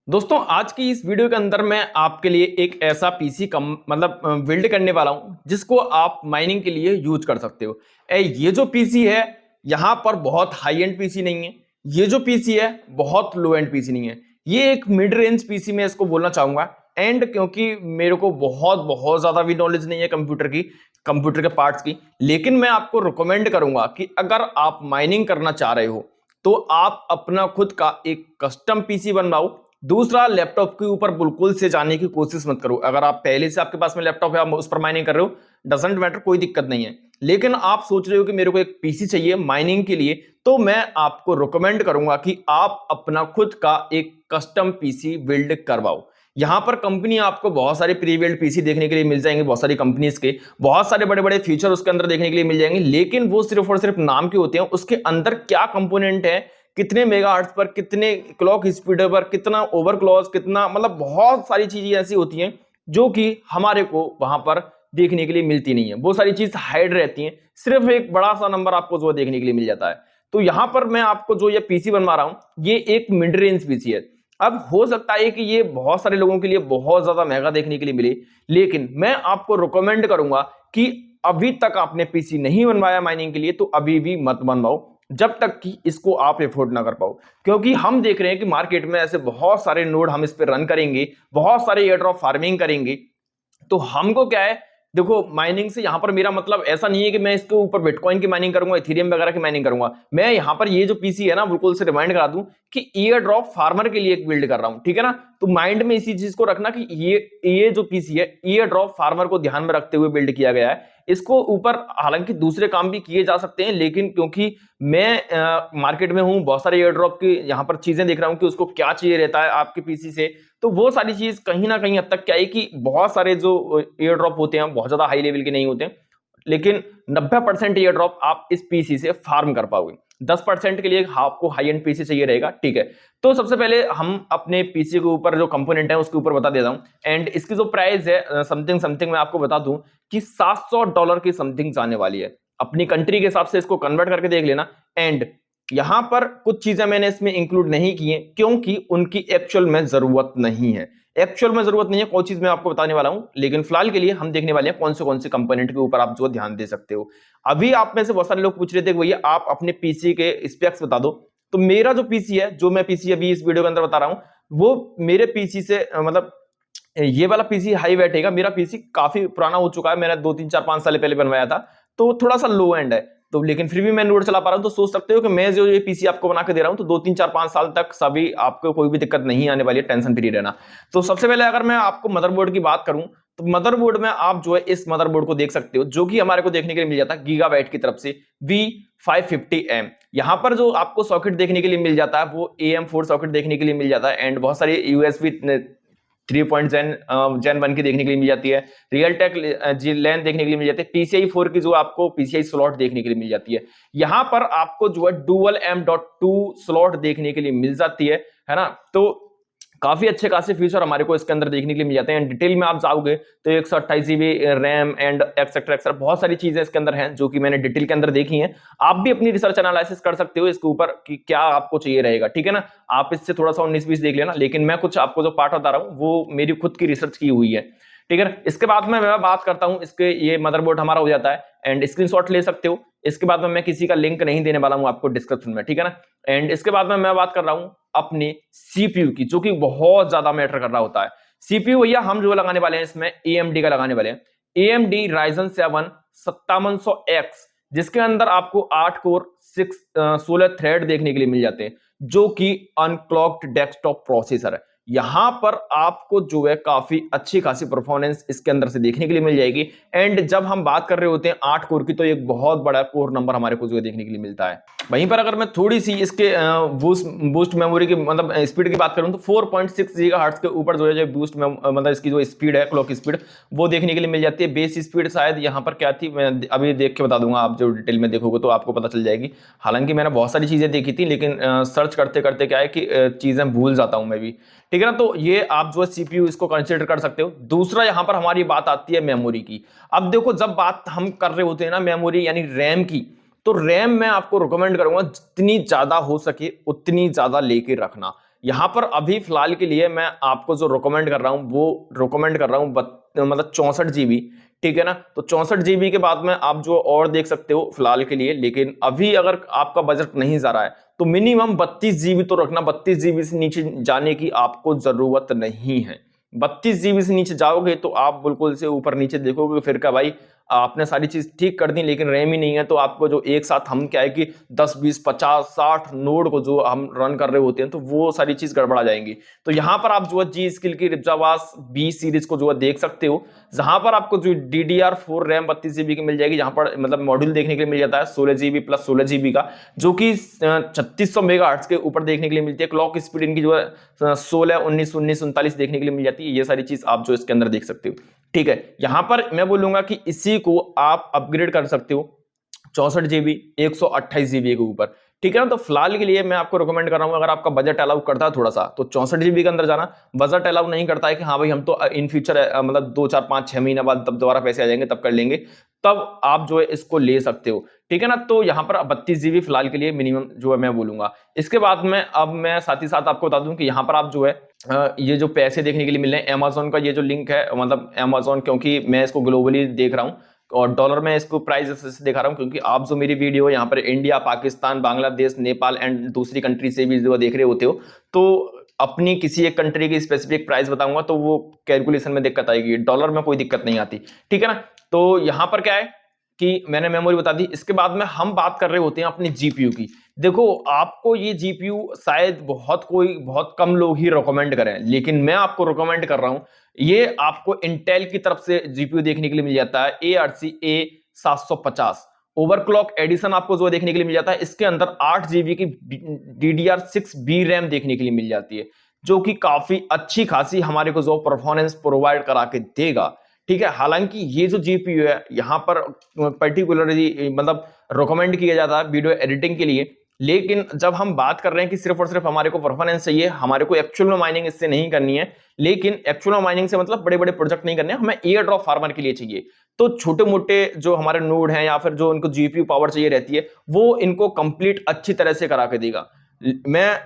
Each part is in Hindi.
दोस्तों आज की इस वीडियो के अंदर मैं आपके लिए एक ऐसा पीसी बिल्ड करने वाला हूं जिसको आप माइनिंग के लिए यूज कर सकते हो। ये जो पीसी है यहां पर बहुत हाई एंड पीसी नहीं है। ये जो पीसी है बहुत लो एंड पीसी नहीं है। ये एक मिड रेंज पीसी मैं इसको बोलना चाहूंगा। एंड क्योंकि मेरे को बहुत बहुत ज्यादा भी नॉलेज नहीं है कंप्यूटर के पार्ट्स की, लेकिन मैं आपको रिकमेंड करूंगा कि अगर आप माइनिंग करना चाह रहे हो तो आप अपना खुद का एक कस्टम पीसी बनवाओ। दूसरा, लैपटॉप के ऊपर बिल्कुल से जाने की कोशिश मत करो। अगर आप पहले से आपके पास में लैपटॉप है, आप उस पर माइनिंग कर रहे हो, डजंट मैटर, कोई दिक्कत नहीं है। लेकिन आप सोच रहे हो कि मेरे को एक पीसी चाहिए माइनिंग के लिए, तो मैं आपको रिकमेंड करूंगा कि आप अपना खुद का एक कस्टम पीसी बिल्ड करवाओ। यहां पर कंपनी आपको बहुत सारे प्री बिल्ड पीसी देखने के लिए मिल जाएंगे, बहुत सारी कंपनीज के बहुत सारे बड़े बड़े फीचर उसके अंदर देखने के लिए मिल जाएंगे, लेकिन वो सिर्फ और सिर्फ नाम के होते हैं। उसके अंदर क्या कंपोनेंट है, कितने मेगाहर्ट्ज पर, कितने क्लॉक स्पीड पर, कितना ओवरक्लॉक, कितना, मतलब बहुत सारी चीजें ऐसी होती हैं जो कि हमारे को वहां पर देखने के लिए मिलती नहीं है। वो सारी चीज हाइड रहती हैं, सिर्फ एक बड़ा सा नंबर आपको जो देखने के लिए मिल जाता है। तो यहां पर मैं आपको जो ये पीसी बनवा रहा हूं ये एक मिड रेंज पीसी है। अब हो सकता है कि ये बहुत सारे लोगों के लिए बहुत ज्यादा महंगा देखने के लिए मिले, लेकिन मैं आपको रिकमेंड करूंगा कि अभी तक आपने पीसी नहीं बनवाया माइनिंग के लिए तो अभी भी मत बनवाओ जब तक कि इसको आप एफोर्ड ना कर पाओ। क्योंकि हम देख रहे हैं कि मार्केट में ऐसे बहुत सारे नोड हम इस पे रन करेंगे, बहुत सारे एयर ड्रॉप फार्मिंग करेंगे, तो हमको क्या है, देखो माइनिंग से यहां पर मेरा मतलब ऐसा नहीं है कि मैं इसके ऊपर बिटकॉइन की माइनिंग करूंगा, इथेरियम वगैरह की माइनिंग करूंगा। मैं यहां पर ये जो पीसी है ना, बिल्कुल से रिमाइंड करा दूं कि ईयर ड्रॉप फार्मर के लिए एक बिल्ड कर रहा हूं, ठीक है ना। तो माइंड में इसी चीज को रखना कि ये जो पीसी है ईयर ड्रॉप फार्मर को ध्यान में रखते हुए बिल्ड किया गया है। इसको ऊपर हालांकि दूसरे काम भी किए जा सकते हैं, लेकिन क्योंकि मैं मार्केट में हूं, बहुत सारे एयर ड्रॉप की यहां पर चीजें देख रहा हूं कि उसको क्या चाहिए रहता है आपके पीसी से, तो वो सारी चीज कहीं ना कहीं हद तक क्या है कि बहुत सारे जो एयर ड्रॉप होते हैं बहुत ज्यादा हाई लेवल के नहीं होते हैं, लेकिन 90% एयर ड्रॉप आप इस पीसी से फार्म कर पाओगे। 10% के लिए आपको हाई एंड पीसी चाहिए रहेगा, ठीक है। तो सबसे पहले हम अपने पीसी के ऊपर जो कंपोनेंट है उसके ऊपर बता देता हूं। एंड इसकी जो प्राइस है समथिंग समथिंग मैं आपको बता दूं कि $700 की समथिंग जाने वाली है। अपनी कंट्री के हिसाब से इसको कन्वर्ट करके देख लेना। एंड यहां पर कुछ चीजें मैंने इसमें इंक्लूड नहीं की है क्योंकि उनकी एक्चुअल में जरूरत नहीं है। कोई चीज मैं आपको बताने वाला हूं, लेकिन फिलहाल के लिए हम देखने वाले हैं कौन से कंपोनेंट के ऊपर आप जो ध्यान दे सकते हो। अभी आप में से बहुत सारे लोग पूछ रहे थे भैया आप अपने पीसी के स्पेक्स बता दो। तो मेरा जो पीसी है, जो मैं पीसी अभी इस वीडियो के अंदर बता रहा हूं, वो मेरे पीसी से ये वाला पीसी हाई बैठेगा। मेरा पीसी काफी पुराना हो चुका है, मैंने 2 3 4 5 साल पहले बनवाया था, तो थोड़ा सा लो एंड है। तो लेकिन फिर भी मैं नोड चला पा रहा हूं, तो सोच सकते हो कि मैं जो ये पीसी आपको बना के दे रहा हूं तो 2 3 4 5 साल तक सभी आपको कोई भी दिक्कत नहीं आने वाली है, टेंशन फ्री रहना। तो सबसे पहले अगर मैं आपको मदरबोर्ड की बात करूं तो मदरबोर्ड में आप जो है इस मदरबोर्ड को देख सकते हो, जो कि हमारे को देखने के लिए मिल जाता है गीगाबाइट की तरफ से V550M। यहाँ पर जो आपको सॉकेट देखने के लिए मिल जाता है वो AM4 सॉकेट देखने के लिए मिल जाता है। एंड बहुत सारे USB 3.Gen 1 की देखने के लिए मिल जाती है, रियल टेक लैन देखने के लिए मिल जाती है, PCI 4 की जो आपको PCI स्लॉट देखने के लिए मिल जाती है। यहां पर आपको जो है डुअल M.2 स्लॉट देखने के लिए मिल जाती है ना। तो काफी अच्छे खासे फीचर हमारे को इसके अंदर देखने के लिए मिल जाते हैं। डिटेल में आप जाओगे तो 128 GB रैम एंड एक्सेट्रा बहुत सारी चीजें इसके अंदर हैं जो कि मैंने डिटेल के अंदर देखी हैं। आप भी अपनी रिसर्च एनालिसिस कर सकते हो इसके ऊपर कि क्या आपको चाहिए रहेगा, ठीक है ना। आप इससे थोड़ा सा 19-20 देख लेना, लेकिन मैं कुछ आपको जो पार्ट बता रहा हूं वो मेरी खुद की रिसर्च की हुई है, ठीक है ना। इसके बाद में मैं बात करता हूं, इसके ये मदरबोर्ड हमारा हो जाता है एंड स्क्रीनशॉट ले सकते हो। इसके बाद में मैं किसी का लिंक नहीं देने वाला हूं आपको डिस्क्रिप्शन में, ठीक है ना। एंड इसके बाद में मैं बात कर रहा हूं अपने सीपीयू की, जो कि बहुत ज्यादा मैटर कर रहा होता है। सीपीयू भैया हम जो लगाने वाले हैं इसमें AMD का लगाने वाले हैं, AMD Ryzen 7 5700X, जिसके अंदर आपको 8 कोर 16 थ्रेड देखने के लिए मिल जाते हैं, जो कि अनक्लॉक्ड डेस्कटॉप प्रोसेसर है। यहां पर आपको जो है काफी अच्छी खासी परफॉर्मेंस इसके अंदर से देखने के लिए मिल जाएगी। एंड जब हम बात कर रहे होते हैं 8 कोर की, तो एक बहुत बड़ा कोर नंबर हमारे को जो है देखने के लिए मिलता है। वहीं पर अगर मैं थोड़ी सी इसके बूस्ट मेमोरी की मतलब स्पीड की बात करूं तो 4.6 गीगाहर्ट्ज के ऊपर जो है जो बूस्ट मतलब इसकी जो स्पीड है, क्लॉक स्पीड, वो देखने के लिए मिल जाती है। बेस स्पीड शायद यहाँ पर क्या थी मैं अभी देख के बता दूंगा, आप जो डिटेल में देखोगे तो आपको पता चल जाएगी। हालांकि मैंने बहुत सारी चीजें देखी थी, लेकिन सर्च करते करते क्या है कि चीजें भूल जाता हूं मैं भी, ठीक है ना। तो ये आप जो है सीपीयू इसको कंसीडर कर सकते हो। दूसरा यहां पर हमारी बात आती है मेमोरी की। अब देखो जब बात हम कर रहे होते हैं ना मेमोरी यानी रैम की, तो रैम मैं आपको रिकमेंड करूंगा जितनी ज्यादा हो सके उतनी ज्यादा लेके रखना। यहाँ पर अभी फिलहाल के लिए मैं आपको जो रिकमेंड कर रहा हूँ वो रिकमेंड कर रहा हूँ मतलब 64 GB, ठीक है ना। तो 64 GB के बाद में आप जो और देख सकते हो फिलहाल के लिए, लेकिन अभी अगर आपका बजट नहीं जा रहा है तो मिनिमम 32 GB तो रखना। 32 GB से नीचे जाने की आपको जरूरत नहीं है। 32 GB से नीचे जाओगे तो आप बिल्कुल से ऊपर नीचे देखोगे फिर का भाई आपने सारी चीज ठीक कर दी लेकिन रैम ही नहीं है, तो आपको जो एक साथ हम क्या है कि 10 20 50 60 नोड को जो हम रन कर रहे होते हैं तो वो सारी चीज गड़बड़ा जाएंगी। तो यहाँ पर आप जो है जी स्किल की रिप्जावास बी सीरीज को जो है देख सकते हो, जहां पर आपको जो DDR4 रैम 32 GB की मिल जाएगी, जहां पर मतलब मॉड्यूल देखने के लिए मिल जाता है 16 GB प्लस 16 GB का, जो कि 3600 मेगाहर्ट्ज के ऊपर देखने के लिए मिलती है। क्लॉक स्पीड इनकी जो है 16 19 19 39 देखने के लिए मिल जाती है। ये सारी चीज आप जो इसके अंदर देख सकते हो, ठीक है। यहां पर मैं बोलूंगा कि इसी को आप अपग्रेड कर सकते हो 64 GB 128 GB के ऊपर, ठीक है ना। तो फिलहाल के लिए मैं आपको रिकमेंड कर रहा हूं, अगर आपका बजट अलाउ करता है थोड़ा सा तो 64 GB के अंदर जाना। बजट अलाउ नहीं करता है कि हाँ भाई हम तो इन फ्यूचर मतलब 2 4 5 6 महीने बाद तब दोबारा पैसे आ जाएंगे तब कर लेंगे, तब आप जो है इसको ले सकते हो, ठीक है ना। तो यहाँ पर 32 GB फिलहाल के लिए मिनिमम जो है मैं बोलूंगा। इसके बाद में अब मैं साथ ही साथ आपको बता दूं कि यहाँ पर आप जो है ये जो पैसे देखने के लिए मिल रहे हैं अमेजोन का ये जो लिंक है, मतलब अमेजोन, क्योंकि मैं इसको ग्लोबली देख रहा हूँ और डॉलर में इसको प्राइस ऐसे दिखा रहा हूँ क्योंकि आप जो मेरी वीडियो यहाँ पर इंडिया पाकिस्तान बांग्लादेश नेपाल एंड दूसरी कंट्री से भी जो देख रहे होते हो, तो अपनी किसी एक कंट्री की स्पेसिफिक प्राइस बताऊंगा तो वो कैलकुलेशन में दिक्कत आएगी, डॉलर में कोई दिक्कत नहीं आती, ठीक है ना। तो यहाँ पर क्या है कि मैंने मेमोरी बता दी। इसके बाद में हम बात कर रहे होते हैं अपनी जीपीयू की। देखो आपको ये जीपीयू शायद बहुत कम लोग ही रिकमेंड करें, लेकिन मैं आपको रिकमेंड कर रहा हूं। ये आपको इंटेल की तरफ से जीपीयू देखने के लिए मिल जाता है ARC A750 ओवरक्लॉक एडिशन, आपको जो देखने के लिए मिल जाता है। इसके अंदर 8 GB की DDR6B रैम देखने के लिए मिल जाती है, जो कि काफी अच्छी खासी हमारे को जो परफॉर्मेंस प्रोवाइड करा के देगा, ठीक है। हालांकि ये जो जीपीयू है यहाँ पर पर्टिकुलरली मतलब रिकमेंड किया जाता है वीडियो एडिटिंग के लिए, लेकिन जब हम बात कर रहे हैं कि सिर्फ और सिर्फ हमारे को परफॉर्मेंस चाहिए, हमारे को एक्चुअल में माइनिंग इससे नहीं करनी है, लेकिन एक्चुअल में माइनिंग से मतलब बड़े बड़े प्रोजेक्ट नहीं करने हैं, हमें एयर ड्रॉप फार्मर के लिए चाहिए, तो छोटे मोटे जो हमारे नोड हैं या फिर जो उनको जीपीयू पावर चाहिए रहती है वो इनको कंप्लीट अच्छी तरह से करा के देगा। मैं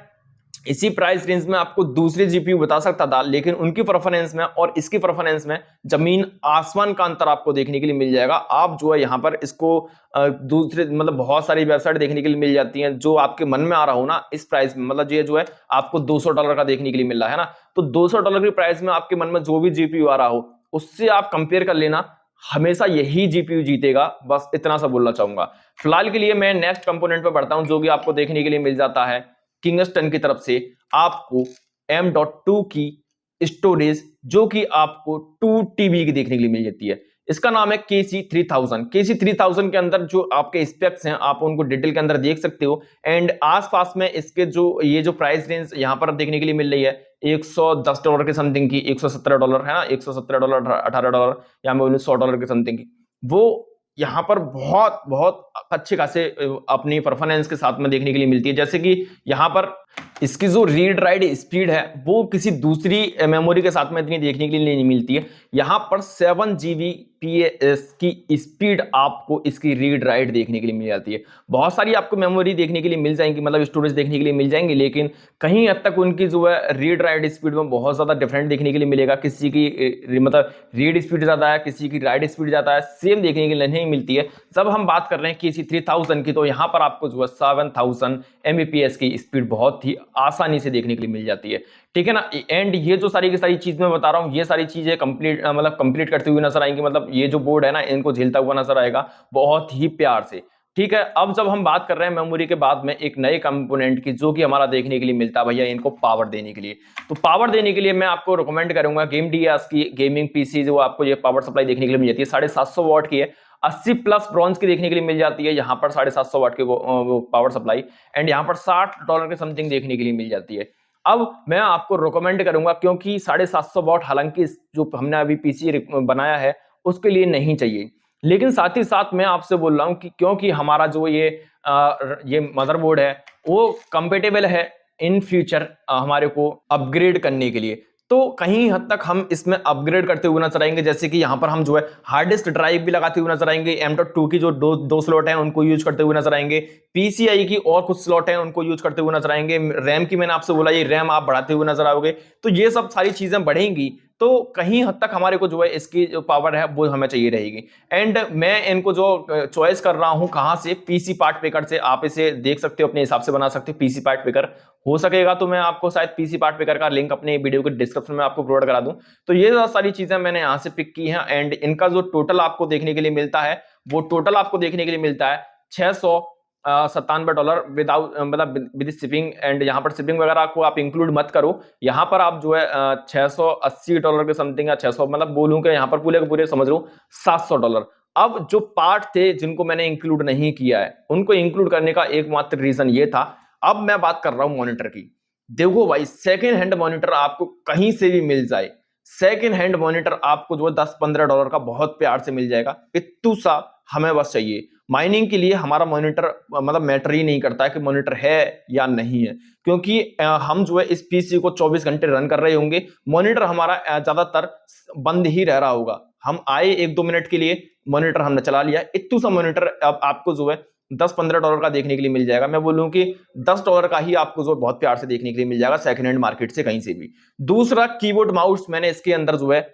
इसी प्राइस रेंज में आपको दूसरे जीपीयू बता सकता था, लेकिन उनकी परफॉर्मेंस में और इसकी परफॉर्मेंस में जमीन आसमान का अंतर आपको देखने के लिए मिल जाएगा। आप जो है यहाँ पर इसको दूसरे मतलब बहुत सारी वेबसाइट देखने के लिए मिल जाती हैं, जो आपके मन में आ रहा हो ना इस प्राइस में, मतलब ये जो है आपको $200 का देखने के लिए मिल रहा है ना, तो $200 की प्राइस में आपके मन में जो भी जीपीयू आ रहा हो उससे आप कंपेयर कर लेना, हमेशा यही जीपीयू जीतेगा। बस इतना सा बोलना चाहूंगा। फिलहाल के लिए मैं नेक्स्ट कंपोनेंट पे बढ़ता हूं, जो कि आपको देखने के लिए मिल जाता है किंगस्टन की तरफ से आपको M.2 की स्टोरेज, जो कि आपको 2 TB की देखने के लिए मिल जाती है। इसका नाम है KC3000। KC3000 के अंदर जो आपके स्पेक्स हैं आप उनको डिटेल के अंदर देख सकते हो, एंड आसपास में इसके जो ये जो प्राइस रेंज यहाँ पर देखने के लिए मिल रही है $110 के समथिंग की, $117 है ना, $117 $18 या मैं बोलूँ $100 के समथिंग की, वो यहाँ पर बहुत बहुत अच्छे खासे अपनी परफॉर्मेंस के साथ में देखने के लिए मिलती है। जैसे कि यहाँ पर इसकी जो रीड राइट स्पीड है वो किसी दूसरी मेमोरी के साथ में इतनी देखने के लिए नहीं मिलती है। यहाँ पर 7 Gbps की स्पीड आपको इसकी रीड राइट देखने के लिए मिल जाती है। बहुत सारी आपको मेमोरी देखने के लिए मिल जाएंगी, मतलब स्टोरेज देखने के लिए मिल जाएंगी, लेकिन कहीं हद तक उनकी जो है रीड राइट स्पीड में बहुत ज्यादा डिफरेंट देखने के लिए मिलेगा। किसी की मतलब रीड स्पीड ज्यादा है, किसी की राइट स्पीड ज्यादा है, सेम देखने के लिए नहीं मिलती है। जब हम बात कर रहे हैं KC3000 की, तो यहाँ पर आपको जो है 7000 Mbps की स्पीड बहुत ही आसानी से देखने के लिए मिल जाती है, ठीक है ना। एंड ये जो सारी की सारी चीज मैं बता रहा हूँ, ये सारी चीजें कंप्लीट मतलब कंप्लीट करते हुए नजर आएंगी, मतलब ये जो बोर्ड है ना इनको झेलता हुआ नजर आएगा बहुत ही प्यार से, ठीक है। अब जब हम बात कर रहे हैं मेमोरी के बाद में एक नए कंपोनेंट की, जो कि हमारा देखने के लिए मिलता है भैया इनको पावर देने के लिए, तो पावर देने के लिए मैं आपको रिकमेंड करूंगा गेमडियास की गेमिंग पीसी, जो आपको ये पावर सप्लाई देखने के लिए मिल जाती है। 750 वॉट की है, 80 प्लस ब्रॉन्ज की देखने के लिए मिल जाती है यहाँ पर 750 वाट की वो पावर सप्लाई, एंड यहाँ पर $60 के समथिंग देखने के लिए मिल जाती है। अब मैं आपको रिकमेंड करूंगा, क्योंकि 750 वॉट हालांकि जो हमने अभी पीसी बनाया है उसके लिए नहीं चाहिए, लेकिन साथ ही साथ मैं आपसे बोल रहा हूं कि क्योंकि हमारा जो ये मदरबोर्ड है वो कंपेटेबल है इन फ्यूचर हमारे को अपग्रेड करने के लिए, तो कहीं हद तक हम इसमें अपग्रेड करते हुए नजर आएंगे, जैसे कि यहाँ पर हम जो है हार्ड डिस्क ड्राइव भी लगाते हुए नजर आएंगे, M.2 की जो दो स्लॉट हैं उनको यूज करते हुए नजर आएंगे, PCI की और कुछ स्लॉट हैं उनको यूज करते हुए नजर आएंगे, रैम की मैंने आपसे बोला ये रैम आप बढ़ाते हुए नजर आओगे। तो ये सब सारी चीजें बढ़ेंगी तो कहीं हद तक हमारे को जो है इसकी जो पावर है वो हमें चाहिए रहेगी। एंड मैं इनको जो चॉइस कर रहा हूं कहां से, पीसी पार्ट पिकर से। आप इसे देख सकते हो, अपने हिसाब से बना सकते हो पीसी पार्ट पिकर। हो सकेगा तो मैं आपको शायद पीसी पार्ट पिकर का लिंक अपने वीडियो के डिस्क्रिप्शन में आपको प्रोवाइड करा दूं। तो ये सारी चीजें मैंने यहां से पिक की हैं एंड इनका जो टोटल आपको देखने के लिए मिलता है वो टोटल आपको देखने के लिए मिलता है $697 विदाउट मतलब विद शिपिंग। एंड यहाँ पर शिपिंग वगैरह को आप इंक्लूड मत करो, यहाँ पर आप जो है $680 के समथिंग या 600 मतलब बोलूं कि यहाँ पर पूरे के पूरे समझ लो $700। अब जो पार्ट थे जिनको मैंने इंक्लूड नहीं किया है उनको इंक्लूड करने का एकमात्र रीजन ये था। अब मैं बात कर रहा हूं मॉनिटर की। देखो भाई, सेकेंड हैंड मॉनिटर आपको कहीं से भी मिल जाए, सेकेंड हैंड मॉनिटर आपको जो $10-15 का बहुत प्यार से मिल जाएगा। इतू सा हमें बस चाहिए। माइनिंग के लिए हमारा मॉनिटर मतलब मैटर ही नहीं करता है कि मॉनिटर है या नहीं है, क्योंकि हम जो है इस पीसी को 24 घंटे रन कर रहे होंगे, मॉनिटर हमारा ज्यादातर बंद ही रह रहा होगा। हम आए 1-2 मिनट के लिए, मॉनिटर हमने चला लिया, इतू सा मॉनिटर अब आपको जो है $10-15 का देखने के लिए मिल जाएगा। मैं बोलूं कि $10 का ही आपको जो बहुत प्यार से देखने के लिए मिल जाएगा सेकंड हैंड मार्केट से कहीं से भी। दूसरा, कीबोर्ड माउस मैंने इसके अंदर जो है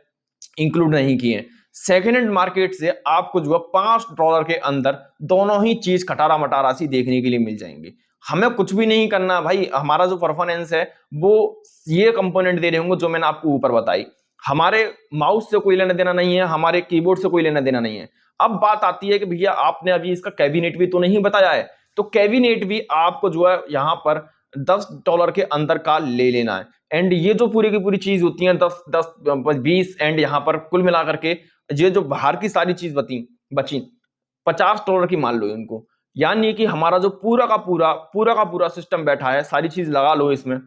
इंक्लूड नहीं किए। सेकंड हैंड मार्केट से आपको जो है $5 के अंदर दोनों ही चीज खटारा मटारा सी देखने के लिए मिल जाएंगे। हमें कुछ भी नहीं करना भाई, हमारा जो परफॉर्मेंस है वो ये कंपोनेंट दे रहे होंगे जो मैंने आपको ऊपर बताई। हमारे माउस से कोई लेना देना नहीं है, हमारे कीबोर्ड से कोई लेना देना नहीं है। अब बात आती है कि भैया आपने अभी इसका कैबिनेट भी तो नहीं बताया है, तो कैबिनेट भी आपको जो है यहाँ पर $10 के अंदर का ले लेना है। एंड ये जो पूरी की पूरी चीज होती है 10-20 एंड यहाँ पर कुल मिलाकर के ये जो बाहर की सारी चीज बची $50 की मान लो इनको। यानी कि हमारा जो पूरा का पूरा सिस्टम बैठा है, सारी चीज लगा लो इसमें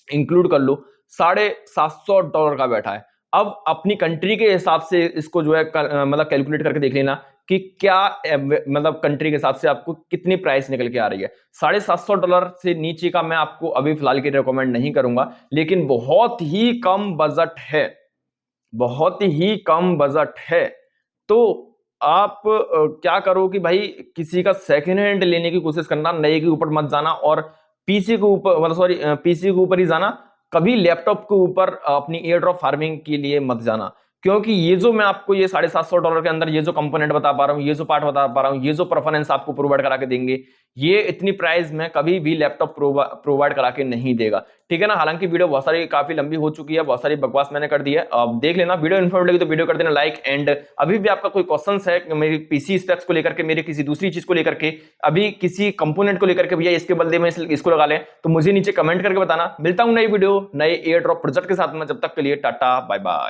इंक्लूड कर लो, $750 का बैठा है। अब अपनी कंट्री के हिसाब से इसको जो है मतलब कैलकुलेट करके देख लेना कि क्या मतलब कंट्री के हिसाब से आपको कितनी प्राइस निकल के आ रही है। $750 से नीचे का मैं आपको अभी फिलहाल के रिकमेंड नहीं करूंगा, लेकिन बहुत ही कम बजट है, बहुत ही कम बजट है। तो आप क्या करो कि भाई किसी का सेकेंड हैंड लेने की कोशिश करना, नए के ऊपर मत जाना और पीसी के ऊपर मतलब सॉरी पीसी के ऊपर ही जाना, कभी लैपटॉप के ऊपर अपनी एयर ड्रॉप फार्मिंग के लिए मत जाना। क्योंकि ये जो मैं आपको ये $750 के अंदर ये जो कंपोनेंट बता पा रहा हूँ, ये जो पार्ट बता पा रहा हूँ, ये जो परफॉर्मेंस आपको प्रोवाइड करा के देंगे, ये इतनी प्राइस में कभी भी लैपटॉप प्रोवाइड करा के नहीं देगा। ठीक है ना। हालांकि वीडियो बहुत सारी काफी लंबी हो चुकी है, बहुत सारी बकवास मैंने कर दी है। अब देख लेना, वीडियो इन्फॉर्मेटिव लगी तो वीडियो कर देना लाइक। एंड अभी भी आपका कोई क्वेश्चन है मेरी पीसी स्पेक्स को लेकर के, मेरे किसी दूसरी चीज को लेकर के, अभी किसी कंपोनेंट को लेकर के, भैया इसके बदले में इसको लगा लें, तो मुझे नीचे कमेंट करके बताना। मिलता हूं नई वीडियो नए एयर ड्रॉप प्रोजेक्ट के साथ में, जब तक के लिए टाटा बाय बाय।